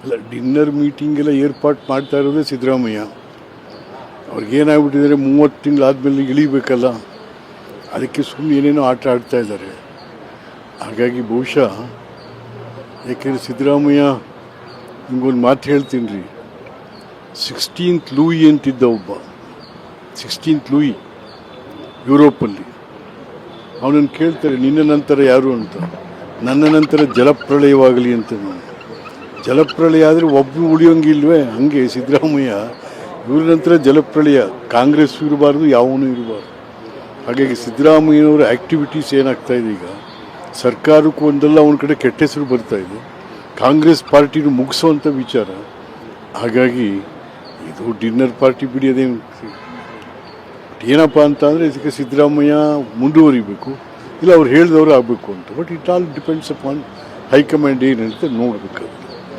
ಅಲ್ಲ, dinner meeting ಎಲ್ಲ ಏರ್ಪಾಟ್ ಮಾಡ್ತಾ ಇರೋದೇ ಸಿದ್ದರಾಮಯ್ಯ. ಅವ್ರಿಗೇನಾಗ್ಬಿಟ್ಟಿದ್ದಾರೆ, 30 ತಿಂಗಳಾದಮೇಲೆ ಇಳಿಬೇಕಲ್ಲ, ಅದಕ್ಕೆ ಸುಮ್ಮನೆ ಏನೇನೋ ಆಟ ಆಡ್ತಾ ಇದ್ದಾರೆ. ಹಾಗಾಗಿ ಬಹುಶಃ, ಯಾಕೆಂದರೆ ಸಿದ್ದರಾಮಯ್ಯ ನಿಮ್ಗೊಂದು ಮಾತು ಹೇಳ್ತೀನಿ ರೀ, 16th ಲೂಯಿ ಅಂತಿದ್ದ ಒಬ್ಬ, 16th ಲೂಯಿ ಯುರೋಪಲ್ಲಿ. ಅವನನ್ನು ಕೇಳ್ತಾರೆ, ನಿನ್ನ ನಂತರ ಯಾರು ಅಂತ. ನನ್ನ ನಂತರ ಜಲಪ್ರಳಯವಾಗಲಿ ಅಂತ. ನಾನು ಜಲಪ್ರಳಯ ಆದರೆ ಒಬ್ಬರು ಉಳಿಯೋಂಗಿಲ್ವೇ? ಹಾಗೆ ಸಿದ್ದರಾಮಯ್ಯ ಇವ್ರ ನಂತರ ಜಲಪ್ರಳಯ. ಕಾಂಗ್ರೆಸ್ ಇರಬಾರ್ದು, ಯಾವನೂ ಇರಬಾರ್ದು. ಹಾಗಾಗಿ ಸಿದ್ದರಾಮಯ್ಯನವರ ಆ್ಯಕ್ಟಿವಿಟೀಸ್ ಏನಾಗ್ತಾಯಿದೆ ಈಗ, ಸರ್ಕಾರಕ್ಕೂ ಒಂದಲ್ಲ ಅವನ ಕಡೆ ಕೆಟ್ಟ ಹೆಸರು ಬರ್ತಾಯಿದೆ, ಕಾಂಗ್ರೆಸ್ ಪಾರ್ಟಿನೂ ಮುಗಿಸೋವಂಥ ವಿಚಾರ. ಹಾಗಾಗಿ ಇದು ಡಿನ್ನರ್ ಪಾರ್ಟಿ ಬಿಡಿ, ಅದೇನು ಏನಪ್ಪ ಅಂತ ಅಂದರೆ, ಇದಕ್ಕೆ ಸಿದ್ದರಾಮಯ್ಯ ಮುಂದುವರಿಬೇಕು, ಇಲ್ಲ ಅವ್ರು ಹೇಳಿದವರು ಆಗಬೇಕು ಅಂತ. But it all depends upon high command ಏನಂತ ನೋಡಬೇಕು.